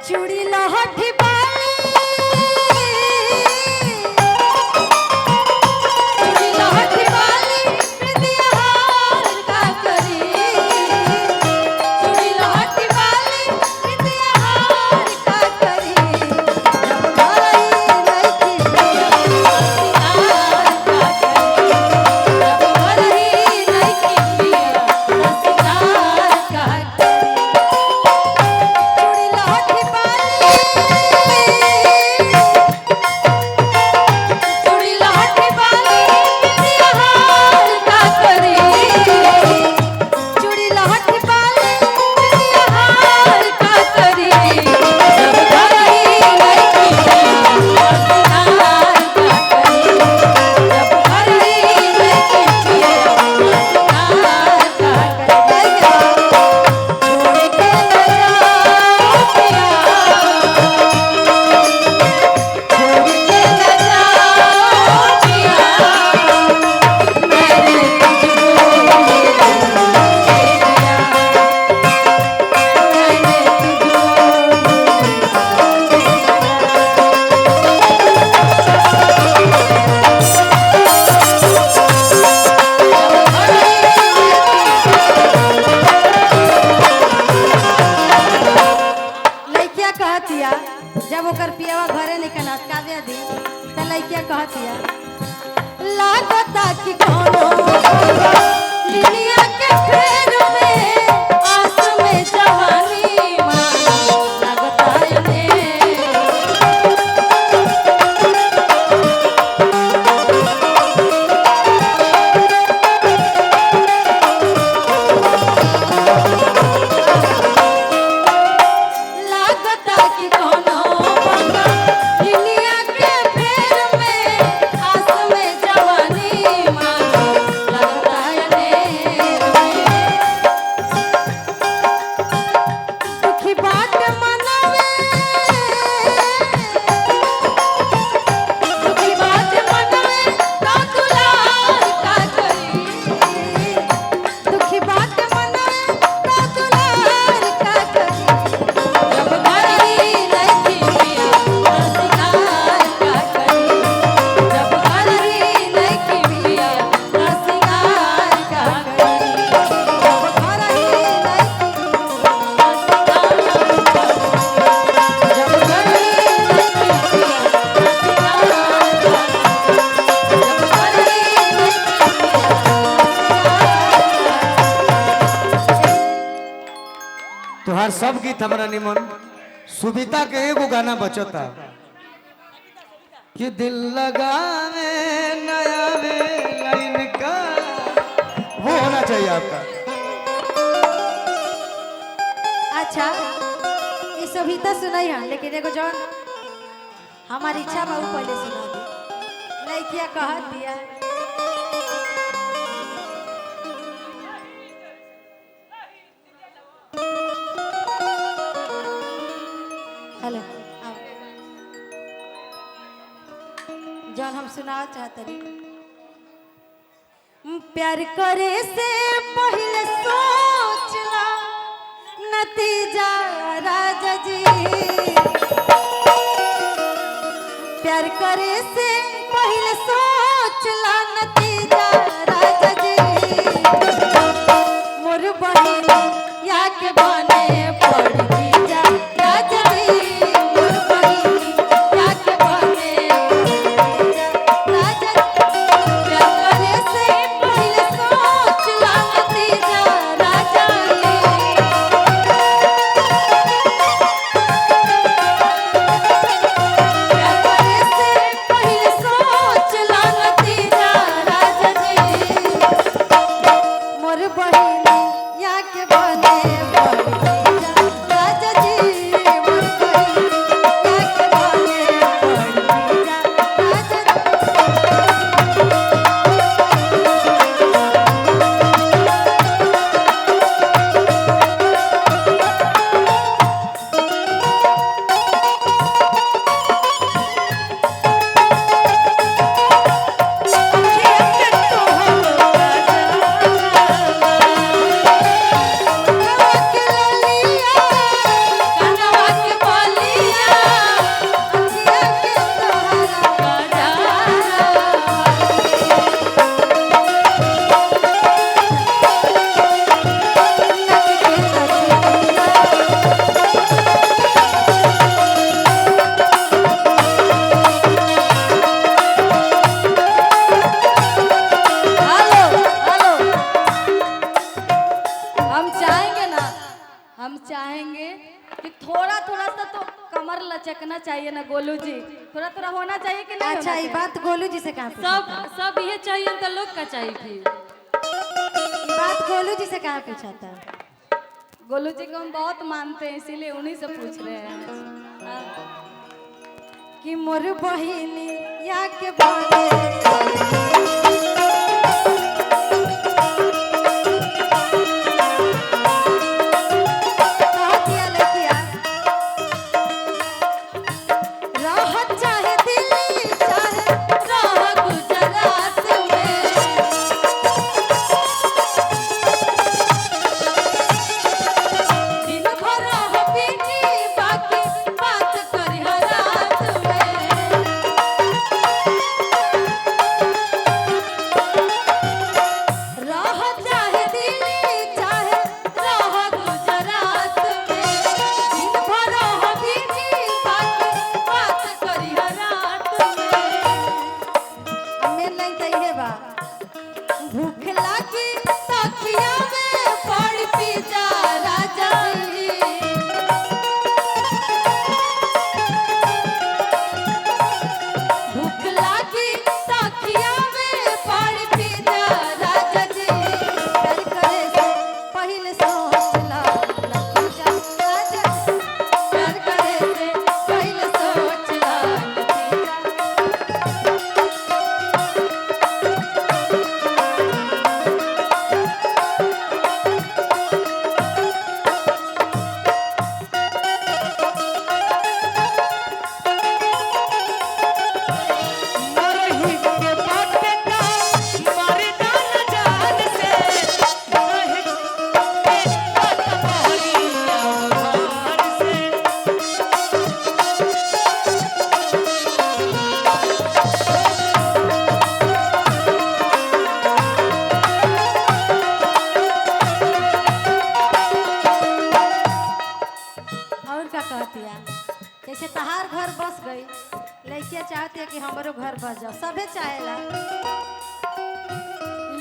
चूड़ी लहठी बाली चूड़ी लहठी बाली प्रीतिया हार का करी चूड़ी लहठी बाली प्रीतिया हार का करी जब भरई लइकी सिंगार का करी जब भरई लइकी सिंगार का करी चूड़ी लहठी बाली चूड़ी लहठी बाली प्रीतिया हार का करी चूड़ी लहठी बाली प्रीतिया हार का करी जब भरई लइकी सिंगार का करी जब भरई लइकी सिंगार का करी छोड़ के न जाओ पिया छोड़ के न जाओ पिया मैंने तुझको ये दिया मैंने लइकिया कहतिया जब ओकर पियावा घरे निकल काव्या दी त लइकिया कहतिया लागता कि कोनो लिलिया के फेर में आस में जवानी मां लागता ने लागता कि कोनो बंगा लिलिया के फेर में आस में जवानी मां लागता ने दुखी बात मनावे दुखी बात मनावे का दुलार का करी दुखी बात मनावे का दुलार का करी जब भरई लइकी सिंगार का करी जब भरई लइकी सिंगार का करी जब भरई लइकी जब भरई लइकी जब भरई तोहार सब गीत हमारा निमन सुविता के एगो गाना बचता कि दिल लगावे नया में लाइन का वो होना चाहिए आपका। अच्छा ये सभीता सुनाई है लेकिन एगो जौन हमारी इच्छा बा उ पहले सुना दी लइकिया कहत दिया हेलो आओ जौन हम सुना चाहते प्यार करे से पहले सोचला नतीजा राजा जी प्यार करे से पहले सोचला नतीजा राजा जी मोर बहिन या के बने पड़ी जा राजा जी मोर बहिन या के बने पड़ी जा राजा जी प्यार करे से पहले सोचला नतीजा राजा जी थोड़ा सा तो कमर लचकना चाहिए ना गोलू जी, थोड़ा थोड़ा होना चाहिए कि नहीं? अच्छा ये बात गोलू जी से कहाँ पूछा सब ये चाहिए तो लोग का चाहिए फिर। ये बात गोलू जी से कहाँ पूछा था? गोलू जी को हम बहुत मानते हैं, इसीलिए उन्हीं से पूछ रहे हैं। हाँ। कि मोर बहिनी या के बारे भूख लागी तकिया में पड़ पी जा राजा जी। भूख लागी तकिया में पड़ पी जा राजा जी। कर करे से पहले सोच ला नतीजा राजा जी। कर करे से पहले सोच ला नतीजा। जैसे तहार घर बस गई, लड़कियां चाहती है कि हमारो घर बस जाओ, सबे चाहेला।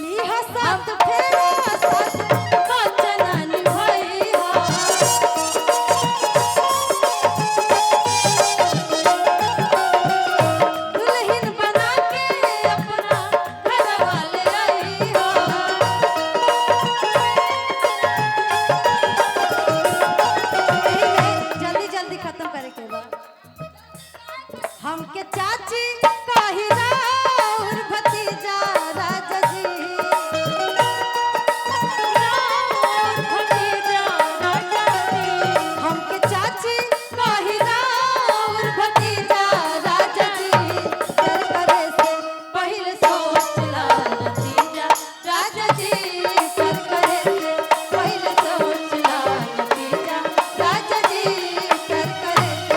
लीहा साथ फेरा साथ बचना निभाई हा। दुल्हन बना के अपना घर वाले आई हा। जल्दी जल्दी खत्म करे के बा। हमके चाची कही राउर भतीजा राजा जी। राउर भतीजा राजा जी। हमके चाची कही राउर भतीजा राजा जी। कर करे से पहले सोच ला नतीजा राजा जी। कर करे से पहले सोच ला नतीजा राजा जी। कर करे से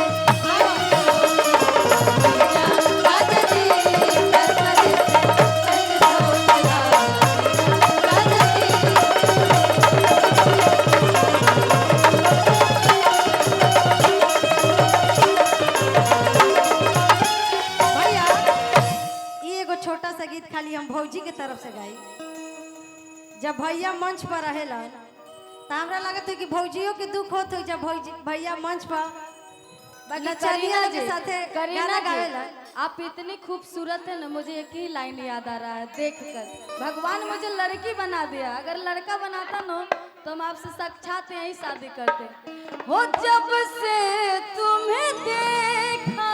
छोटा सा गीत खाली हम भौजी के तरफ से गाई। जब भैया मंच पर रहेला तो हमरा लगत है कि भौजियों के दुख होत है जब भैया मंच पर नचनिया के साथे गाना गावेला। आप इतनी खूबसूरत है ना, मुझे एक ही लाइन याद आ रहा है देखकर। भगवान मुझे लड़की बना दिया, अगर लड़का बनाता ना तो हम आपसे साक्षात यही शादी करते। हो जब से तुम्हें देखा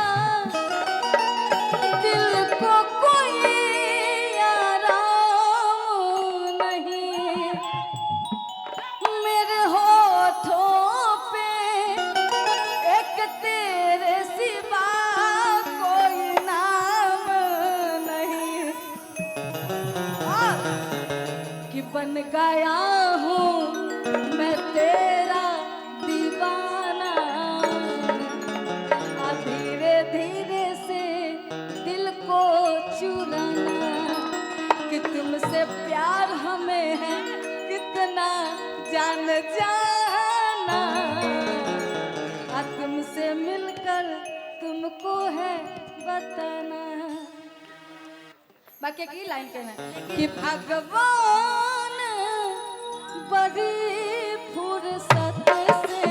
दिल को कोई आराम नहीं। मेरे होठों पे एक तेरे सिवा कोई नाम नहीं। कि बन गया हूँ मैं तेरा दीवाना। धीरे धीरे से दिल को चुराना। कि तुमसे प्यार हमें है कितना जान जाना। तुमसे मिलकर तुमको है बताना। बाकी की लाइन कहना कि भगवान बड़ी फुर्सत से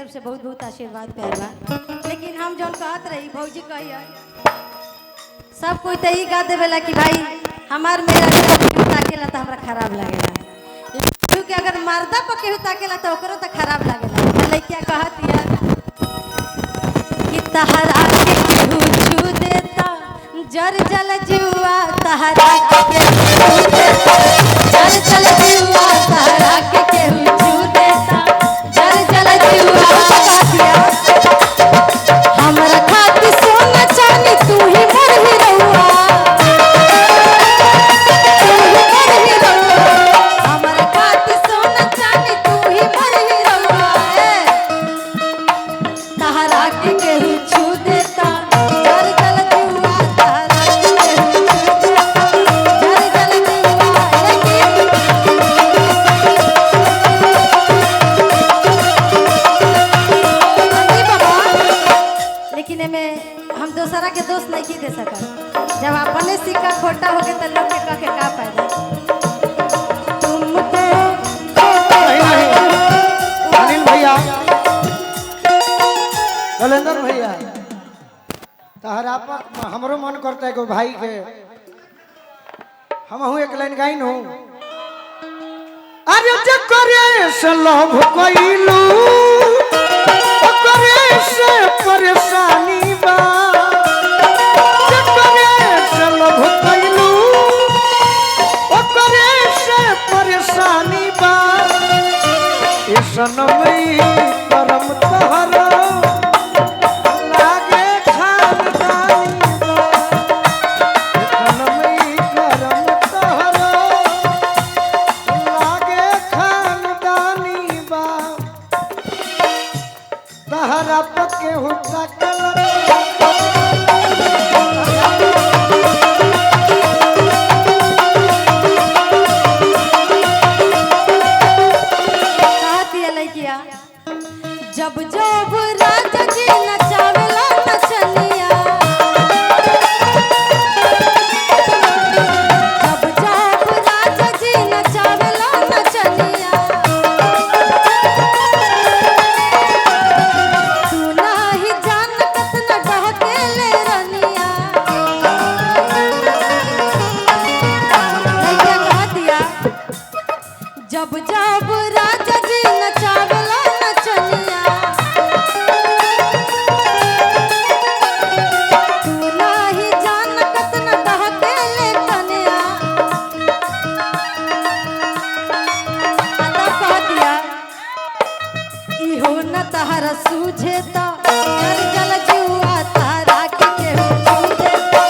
तरफ से बहुत बहुत आशीर्वाद प्यार बा। लेकिन हम जौन कहत रही भौजी कहिए सब कोई तो ही गा देवेला कि भाई हमार मेरा ताकेला तो हमरा खराब लगेला, क्योंकि अगर मर्दा पर केहू ताकेला तो ओकरो तो खराब लगेला। लइकिया कहत या कि तहरा के केहू छू देता जर जल जुआ, तहरा के केहू छू देता जर जल जुआ, तहरा के केहू छू देता जर जल जुआ। हमरा खातिर सोना चांदी तू ही मोर हीरोआ, तू ही मोर हीरोआ। हमरा खातिर सोना चांदी तू ही मोर हीरोआ। तहरा के केहू छू देता जर जल जुआ, तहरा के केहू छू देता जर जल जुआ। लेकिन एमे हम दूसरा के दोस्त नहीं दे सकल। जब अपने सिक्का खोटा हो गए तो लोग के कह के का फायदा। तुमको अनिल भैया, कलेंदर भैया, तहरा पर हमरो मन करता है कि भाई के हम एक लाइन गाइन हूँ। अरे जकरे से लोभ कइलू ओकरे से परेशानी बा, जकरे से लोभ कइलू ओकरे से परेशानी बा। ए सनमई करम तहरा लागे खानदानी बा, ए सनमई करम तहरा लागे खानदानी बा। तहरा पके हुक्का जब जब राजा जी नचावेला नचनिया, जब जब राजा जी नचावेला नचनिया, तू नाही जान कतना डहकेले रनिया। लइका कह दिया जब जब राजा जी नचावेला नचनिया, तू नाही जान कतना डहकेले कनिया। आता कह दिया इहो न तहरा सूझे त जल जल जुआ, तहरा के केहू छू देता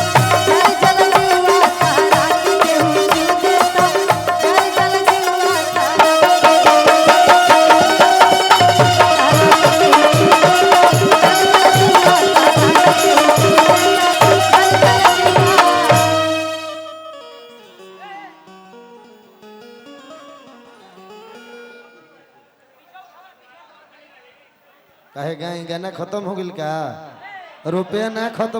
जल जल जुआ, तहरा के केहू छू देता जल जल जुआ, तहरा कहे गाना खत्म हो गइल का? रुपया ना खत्म